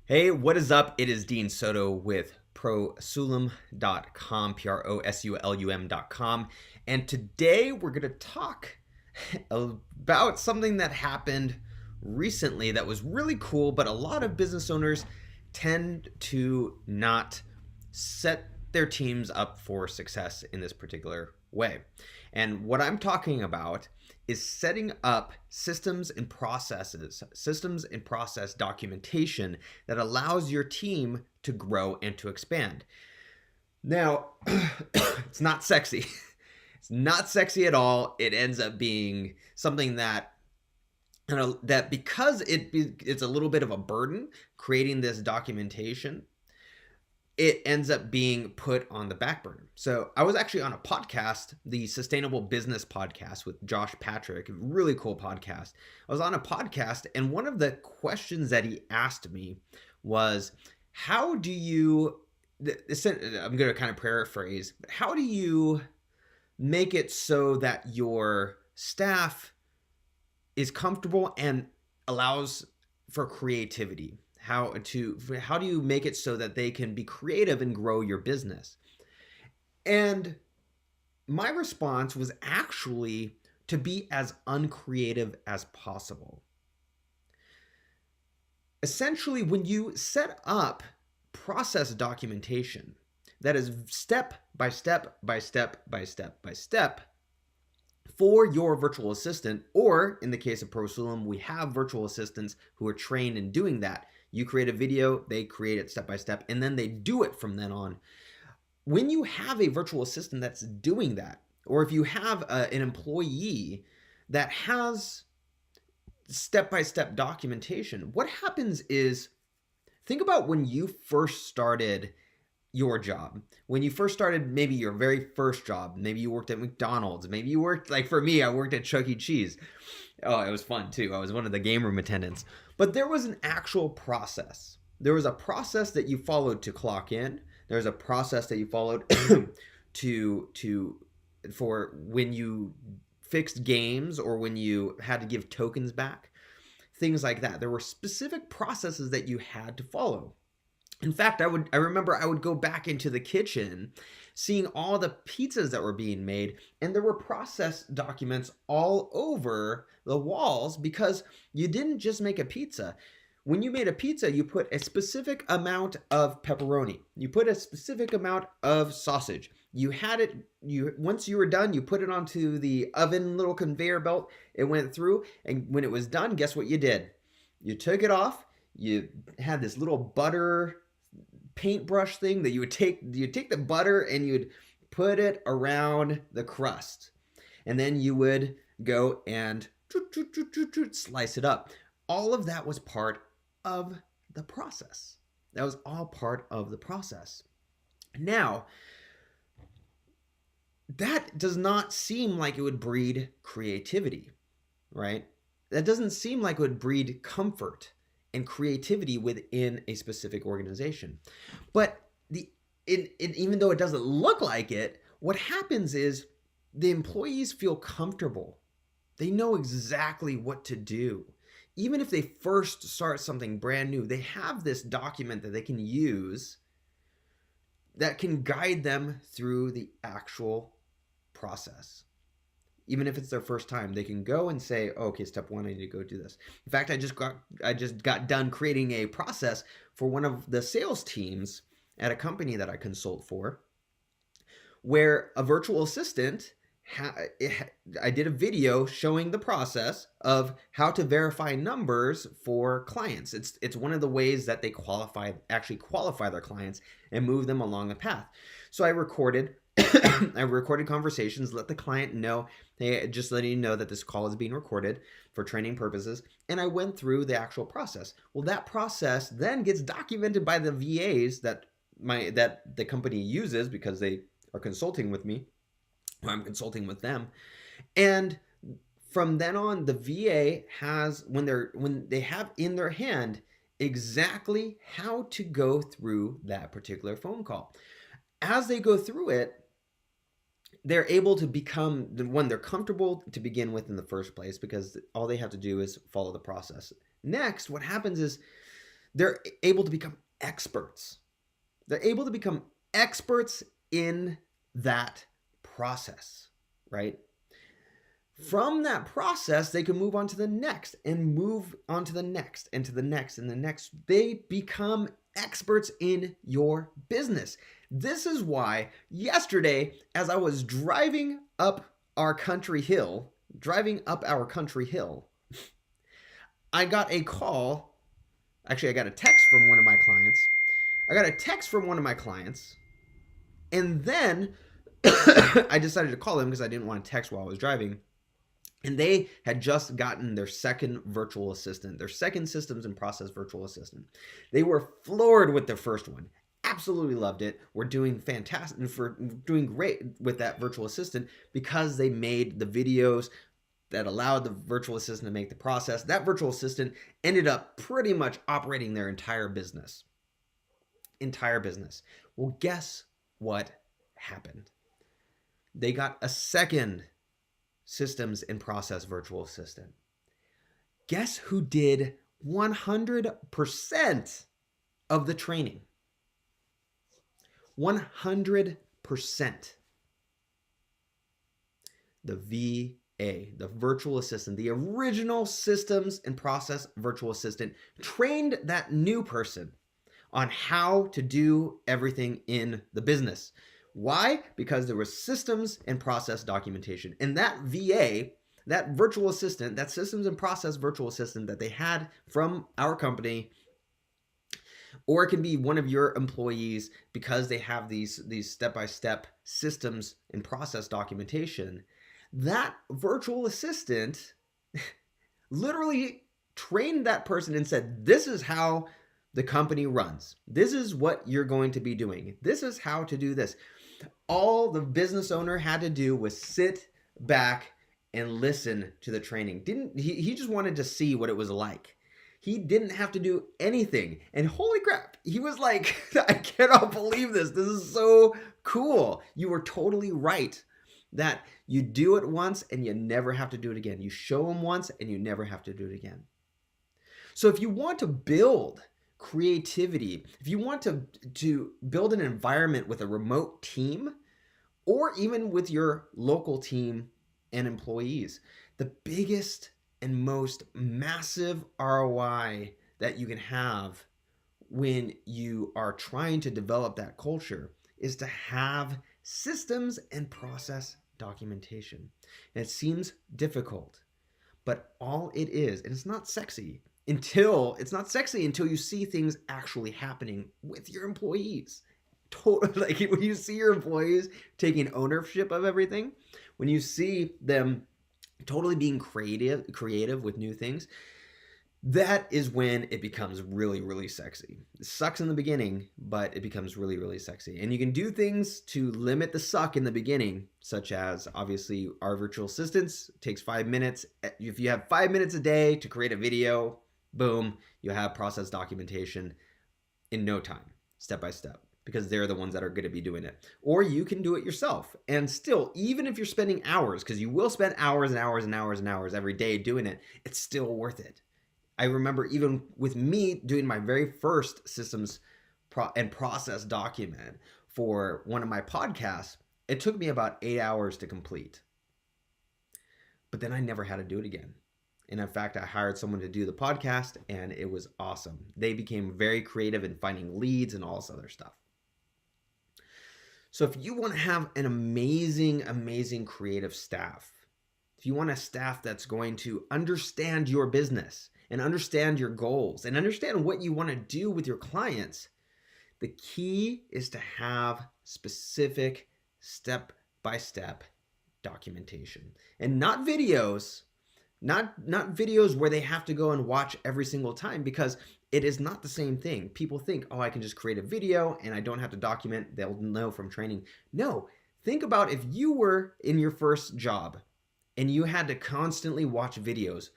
Hey, what is up? It is Dean Soto with prosulum.com, prosulum.com. And today we're going to talk about something that happened recently that was really cool, but a lot of business owners tend to not set their teams up for success in this particular way. And what I'm talking about is setting up systems and process documentation that allows your team to grow and to expand. Now, it's not sexy. It's not sexy at all. It ends up being something that that because it's a little bit of a burden creating this documentation, it ends up being put on the back burner. So I was actually on a podcast, the Sustainable Business Podcast with Josh Patrick, really cool podcast. I was on a podcast, and one of the questions that he asked me was, how do you, I'm going to kind of paraphrase, but how do you make it so that your staff is comfortable and allows for creativity? How do you make it so that they can be creative and grow your business? And my response was actually to be as uncreative as possible. Essentially, when you set up process documentation that is step by step by step by step by step for your virtual assistant, or in the case of Prosulum, we have virtual assistants who are trained in doing that. You create a video, they create it step by step, and then they do it from then on. When you have a virtual assistant that's doing that, or if you have an employee that has step-by-step documentation, what happens is, think about when you first started your job. When you first started, maybe your very first job, maybe you worked at McDonald's, maybe you worked, like for me, I worked at Chuck E. Cheese. Oh, it was fun too. I was one of the game room attendants. But there was an actual process. There was a process that you followed to clock in. There's a process that you followed for when you fixed games or when you had to give tokens back. Things like that. There were specific processes that you had to follow. In fact, I remember I would go back into the kitchen seeing all the pizzas that were being made, and there were process documents all over the walls because you didn't just make a pizza. When you made a pizza, you put a specific amount of pepperoni. You put a specific amount of sausage. You had it, once you were done, you put it onto the oven little conveyor belt. It went through, and when it was done, guess what you did? You took it off. You had this little butter paintbrush thing that you'd take the butter and you'd put it around the crust, and then you would go and slice it up. All of that was part of the process. That was all part of the process. Now, that does not seem like it would breed creativity, right? That doesn't seem like it would breed comfort and creativity within a specific organization. But even though it doesn't look like it, what happens is the employees feel comfortable. They know exactly what to do. Even if they first start something brand new, they have this document that they can use that can guide them through the actual process. Even if it's their first time, they can go and say, oh, okay, step one, I need to go do this. In fact, I just got done creating a process for one of the sales teams at a company that I consult for, where a virtual assistant, I did a video showing the process of how to verify numbers for clients. It's one of the ways that they actually qualify their clients and move them along the path. So I recorded conversations, let the client know, hey, just letting you know that this call is being recorded for training purposes. And I went through the actual process. Well, that process then gets documented by the VAs that the company uses because they are consulting with me. I'm consulting with them. And from then on, the VA has, when they have in their hand exactly how to go through that particular phone call. As they go through it, they're able to become the one they're comfortable to begin with in the first place, because all they have to do is follow the process. Next, what happens is they're able to become experts. They're able to become experts in that process, right? From that process, they can move on to the next and move on to the next and to the next and the next. They become experts in your business. This is why yesterday, as I was driving up our country hill, I got a call. Actually, I got a text from one of my clients. And then I decided to call them because I didn't want to text while I was driving. And they had just gotten their second virtual assistant, their second systems and process virtual assistant. They were floored with their first one. Absolutely loved it. We're doing fantastic, for doing great with that virtual assistant because they made the videos that allowed the virtual assistant to make the process. That virtual assistant ended up pretty much operating their entire business. Well, guess what happened? They got a second systems and process virtual assistant. Guess who did 100% of the training? 100%. The VA, the virtual assistant, the original systems and process virtual assistant, trained that new person on how to do everything in the business. Why? Because there was systems and process documentation. And that VA, that virtual assistant, that systems and process virtual assistant that they had from our company, or it can be one of your employees because they have these step-by-step systems and process documentation, that virtual assistant literally trained that person and said, this is how the company runs. This is what you're going to be doing. This is how to do this. All the business owner had to do was sit back and listen to the training. He just wanted to see what it was like. He didn't have to do anything. And holy crap, he was like, I cannot believe this. This is so cool. You were totally right that you do it once and you never have to do it again. You show them once and you never have to do it again. So if you want to build creativity, if you want to build an environment with a remote team, or even with your local team and employees, the biggest and most massive ROI that you can have when you are trying to develop that culture is to have systems and process documentation. And it seems difficult, but all it is, and it's not sexy until you see things actually happening with your employees. Like when you see your employees taking ownership of everything, when you see them totally being creative with new things, that is when it becomes really, really sexy. It sucks in the beginning, but it becomes really, really sexy. And you can do things to limit the suck in the beginning, such as obviously our virtual assistants takes 5 minutes. If you have 5 minutes a day to create a video, boom, you have process documentation in no time, step by step, because they're the ones that are going to be doing it. Or you can do it yourself. And still, even if you're spending hours, because you will spend hours and hours and hours and hours every day doing it, it's still worth it. I remember even with me doing my very first systems and process document for one of my podcasts, it took me about 8 hours to complete. But then I never had to do it again. And in fact, I hired someone to do the podcast and it was awesome. They became very creative in finding leads and all this other stuff. So if you want to have an amazing, amazing creative staff, if you want a staff that's going to understand your business and understand your goals and understand what you want to do with your clients, the key is to have specific step-by-step documentation and not videos, not videos where they have to go and watch every single time, because it is not the same thing. People think, oh, I can just create a video and I don't have to document. They'll know from training. No, think about if you were in your first job and you had to constantly watch videos.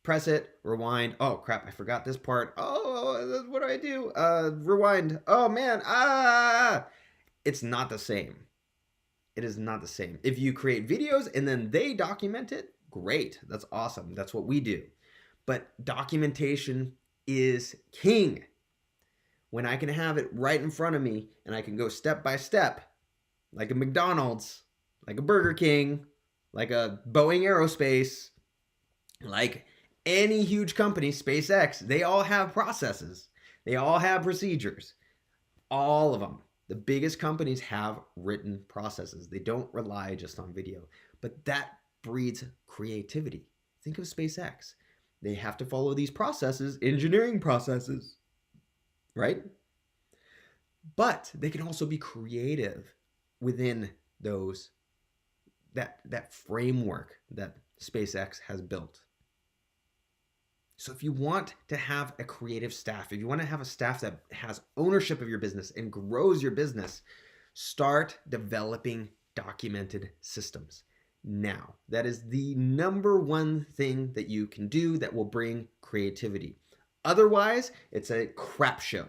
Press it, rewind. Oh, crap, I forgot this part. Oh, what do I do? Rewind. Oh, man. It's not the same. It is not the same. If you create videos and then they document it, great. That's awesome. That's what we do. But documentation is king. When I can have it right in front of me and I can go step by step, like a McDonald's, like a Burger King, like a Boeing Aerospace, like any huge company, SpaceX, they all have processes. They all have procedures. All of them. The biggest companies have written processes. They don't rely just on video. But that breeds creativity. Think of SpaceX. They have to follow these processes, engineering processes, right? But they can also be creative within those that framework that SpaceX has built. So if you want to have a creative staff, if you want to have a staff that has ownership of your business and grows your business, start developing documented systems now. That is the number one thing that you can do that will bring creativity. Otherwise, it's a crap show,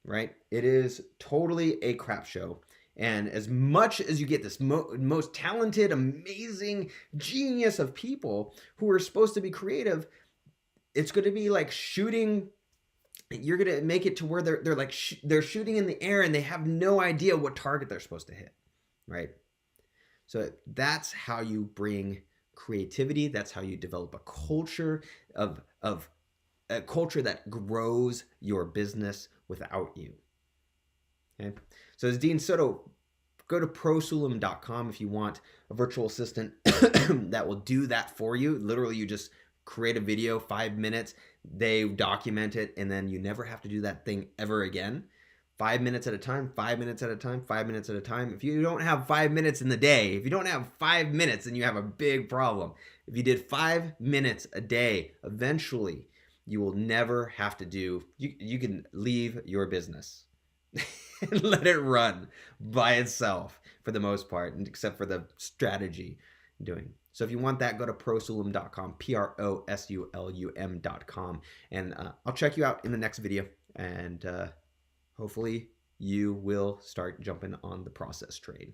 right? It is totally a crap show. And as much as you get this most talented, amazing genius of people who are supposed to be creative, it's going to be like shooting. You're going to make it to where they're like they're shooting in the air and they have no idea what target they're supposed to hit, right? So that's how you bring creativity. That's how you develop a culture of a culture that grows your business without you. Okay. So as Dean Soto, go to prosulum.com if you want a virtual assistant that will do that for you. Literally, you just create a video, 5 minutes, they document it, and then you never have to do that thing ever again. 5 minutes at a time, 5 minutes at a time, 5 minutes at a time. If you don't have 5 minutes in the day, if you don't have 5 minutes, then you have a big problem. If you did 5 minutes a day, eventually you will never have to do, you can leave your business and let it run by itself for the most part, except for the strategy doing. So if you want that, go to prosulum.com, prosulum.com, and I'll check you out in the next video, and hopefully you will start jumping on the process train.